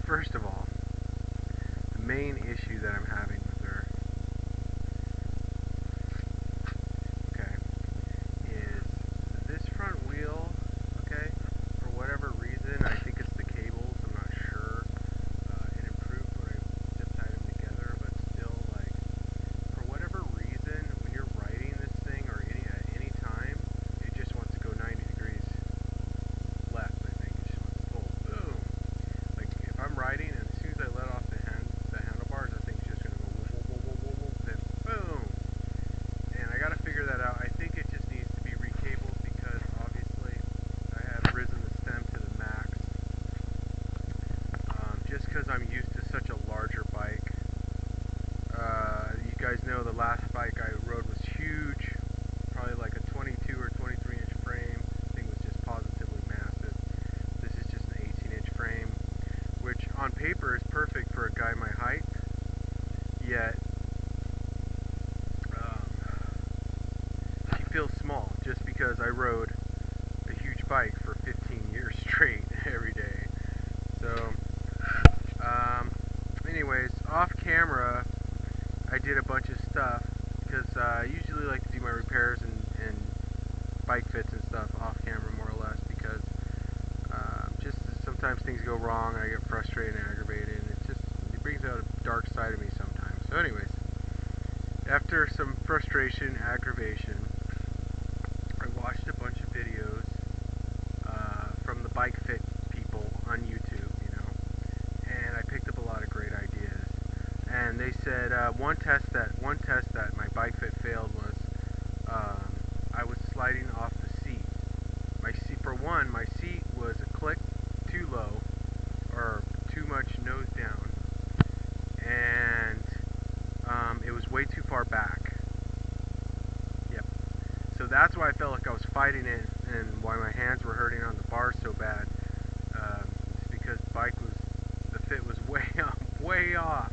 first of all, the main issue that I'm having with her, okay, is this front wheel, okay, for whatever reason, I think it's the cables, I'm not sure. It improved when I zip tied them together, but still, like, for whatever reason, when you're riding this thing or at any time, it just wants to go 90 degrees left, I think. It just wants to pull. Boom! Like, if I'm riding and as soon as I let off the handlebars, the thing's just going to go whoop, whoop, whoop, whoop, whoop, whoop, then boom! And I got to figure that out. I think it just needs to be recabled because obviously I have risen the stem to the max. Just because I'm used to such a larger bike. You guys know the last bike I rode was huge, probably like a 22 or 23 inch frame. The thing was just positively massive. This is just an 18 inch frame, which on paper is perfect for a guy my height, yet she feels small just because I rode a huge bike for 15 years straight every day. So anyways, off camera I did a bunch of stuff because I usually like to do my repairs and bike fits and stuff off camera more or less because just sometimes things go wrong and I get frustrated and aggravated, and it brings out a dark side of me sometimes. So anyways, after some frustration, aggravation, I watched a bunch of videos from the bike fit people on YouTube, you know, and I picked up a lot of great ideas. And they said one test that my bike fit failed was I was sliding off the seat. For one, my seat was a click too low or too much nose down, and it was way too far back. Yep. So that's why I felt like I was fighting it, and why my hands were hurting on the bar so bad. It's because the fit was way off.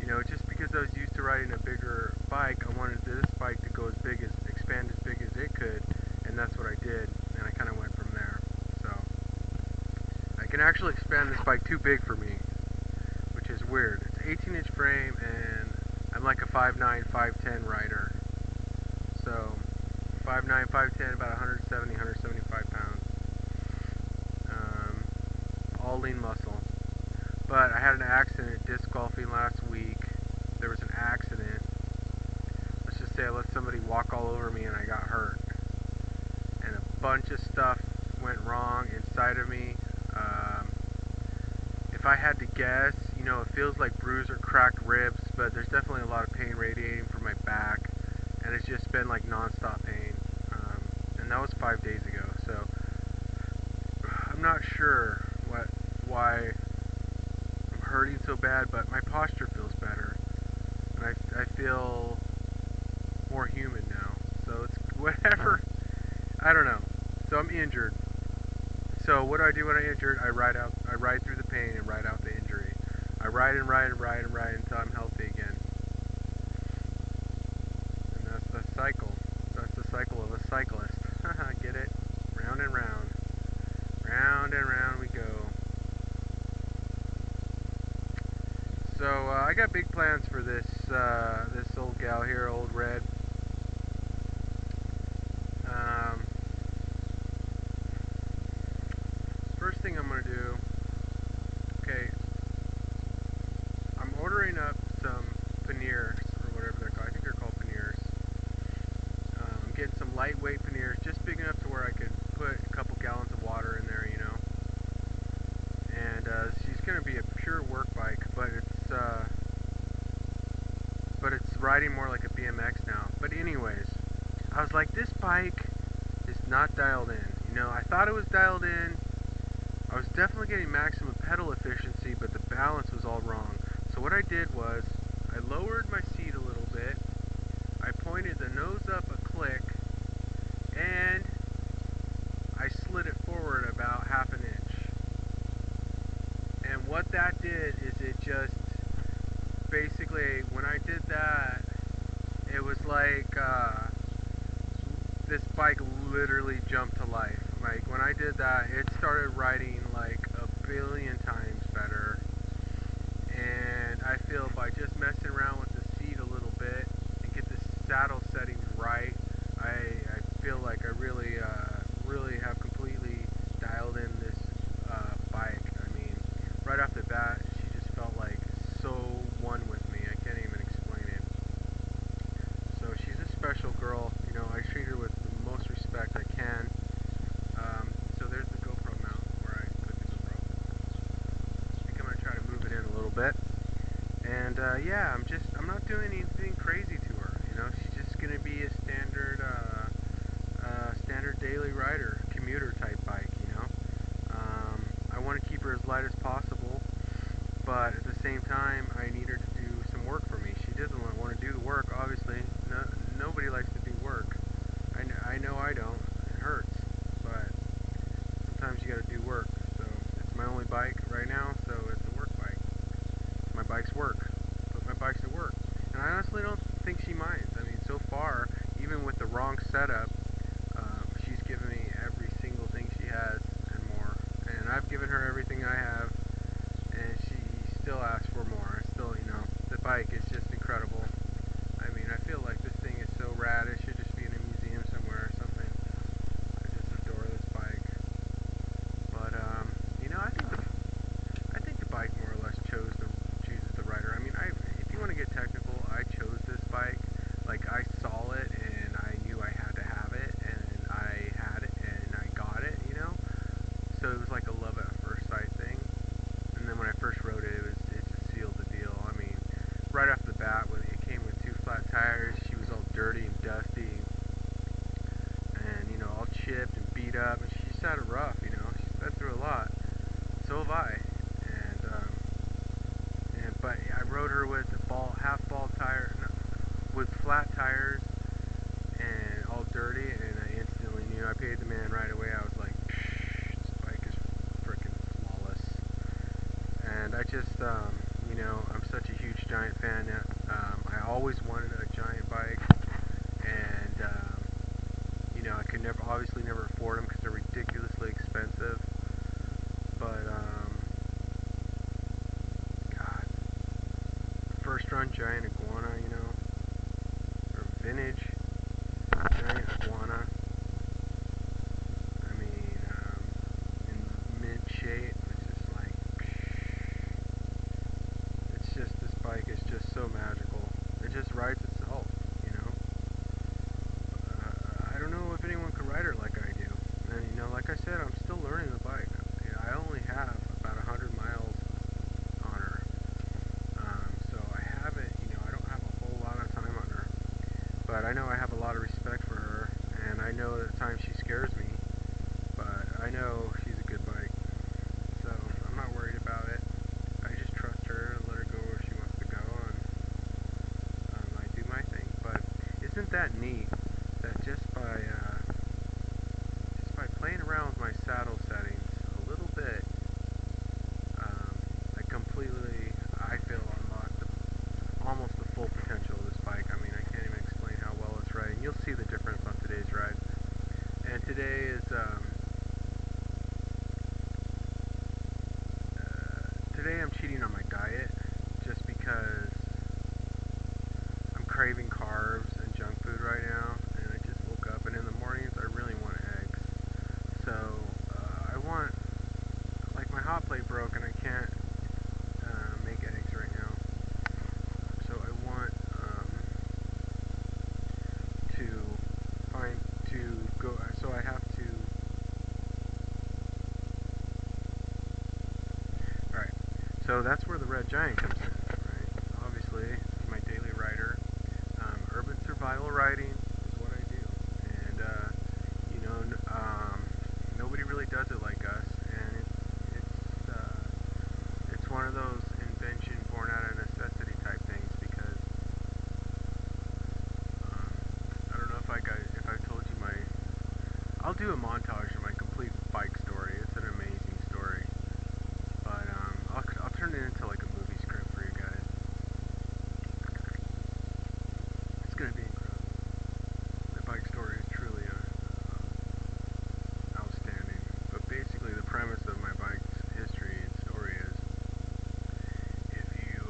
You know, just because I was used to riding a bigger bike, I wanted this bike to go expand as big as it could, and that's what I did, and I kind of went from there. So, I can actually expand this bike too big for me, which is weird. It's 18 inch frame, and I'm like a 5'9", 5'10 rider. So, 5'9", 5'10, about 170, 175 pounds. All lean muscle. But I had an accident disc golfing last week. There was an accident. Let's just say I let somebody walk all over me and I got hurt. And a bunch of stuff went wrong inside of me. If I had to guess, you know, it feels like bruised or cracked ribs, but there's definitely a lot of pain radiating from my back. And it's just been like non-stop pain. And that was 5 days ago. So I'm not sure why I'm hurting so bad, but my posture feels better, and I feel more human now. So it's whatever. I don't know. So I'm injured. So what do I do when I'm injured? I ride through the pain and ride out the injury. I ride and ride and ride and ride until I'm healthy again. And that's the cycle. That's the cycle of a cyclist. Get it? Round and round. Round and round we go. So I got big plans for this old gal here, Old Red. First thing I'm gonna do, okay, I'm ordering up some panniers or whatever they're called. I think they're called panniers. I'm getting some lightweight panniers, just big enough to where I could put a couple gallons of water in there, you know. And she's going to be a pure work bike, but it's riding more like a BMX now. But anyways, I was like, this bike is not dialed in. You know, I thought it was dialed in. I was definitely getting maximum pedal efficiency, but the balance was all wrong. So what I did was, I lowered my seat a little bit. I pointed the nose up a click, and I slid it forward about ½ an inch. And what that did is it just basically, when I did that, it was like this bike literally jumped to life. Like when I did that, it started riding like a billion times better. and I feel by just messing around with the seat a little bit and get the saddle settings right, I feel like I really have completely dialed in this bike. I mean, right off the bat, she just felt like so one with me. I can't even explain it. So she's a special girl. You know, I treat her with the most respect I can. So there's the GoPro mount where I put the GoPro. I think I'm gonna try to move it in a little bit. And yeah, I'm not doing anything crazy to her. You know, she's just gonna be a standard daily rider, commuter type bike. You know, I want to keep her as light as possible, but at the same time, I need her to do some work for me. She doesn't want to do the work, obviously. No, nobody likes to do work. I know I don't. It hurts, but sometimes you got to do work. So it's my only bike right now, so it's a work bike. My bike's work. Put my bikes to work. And I honestly don't think she minds. I mean, so far, even with the wrong setup, she's given me every single thing she has and more. And I've given her everything I have, and she still asks for more. Still, you know, the bike is just incredible. I mean, I feel like this thing is so rad. It should just be in a museum somewhere or something. I just adore this bike. But you know, I think the bike more or less chooses the rider. I mean, if you want to get technical, I chose this bike. Like, I saw it and I knew I had to have it, and I had it and I got it. You know, so it was like a love at first sight thing. And then when I first rode it, it just sealed the deal. I mean, right off the bat, it came with 2 flat tires. She was all dirty and dusty, and you know, all chipped and beat up. And she just had it rough. You know, she's been through a lot. So have I. But I rode her with half ball tire, no, with flat tires and all dirty, and I instantly knew. I paid the man right away. I was like, this bike is freaking flawless. And I just, you know, I'm such a huge Giant fan. I always wanted a Giant bike, and you know, I could obviously never afford them because they're ridiculously expensive. But God, first run Giant Iguana, you know, or vintage Giant Iguana. I mean, in mint shape. It's just like, it's just, this bike is just so magical. It just rides itself, you know. I don't know if anyone could ride her like I do. And you know, like I said, I'm still learning the bike. I only have about 100 miles on her. So I haven't, you know, I don't have a whole lot of time on her. But I know I have a lot of respect for her, and I know that at times she scares me, but I know she's a good bike. So I'm not worried about it. I just trust her and let her go where she wants to go, and I do my thing. But isn't that neat that just by playing around with my saddle settings a little bit, I completely, I feel, unlocked almost the full potential of this bike. I mean, I can't even explain how well it's riding. You'll see the difference on today's ride. And today is today I'm cheating on my diet just because I'm craving carbs and junk food right now, and I just woke up, and in the mornings I really want eggs. So I want, like, my hot plate broke and I can't make eggs right now. So I want to go. So I have to. All right. So that's where the Red Giant comes in. Right. Obviously, it's my daily rider. Urban survival riding is what I do, and you know, nobody really does it like us, and it's one of those invention born out of necessity type things, because I don't know if I told you I'll do a montage of my complete bike story. It's an amazing story, but I'll turn it into like a movie script for you guys. It's gonna be incredible. The bike story is truly outstanding. But basically, the premise of my bike's history and story is, if you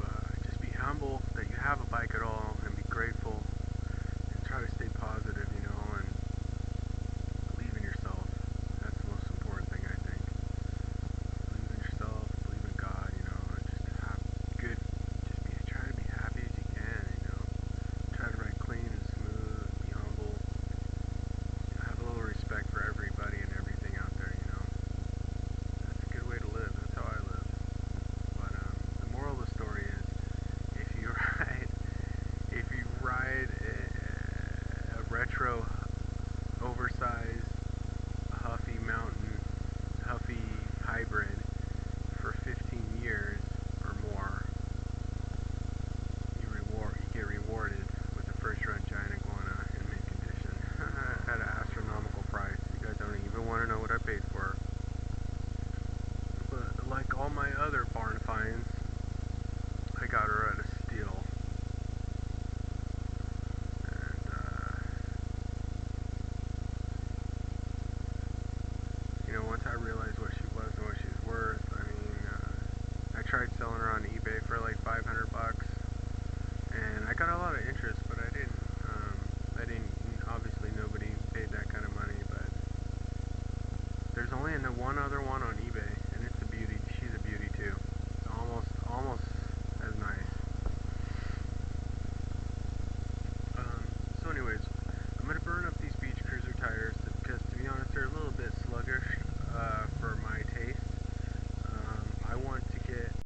paid for her. But like all my other barn finds, I got her at a steal. And, you know, once I realized what she was and what she was worth, I mean, I tried selling her on eBay for like 500 bucks. And I got a lot of interest, but I didn't, obviously nobody paid that kind of money, but there's only one other one on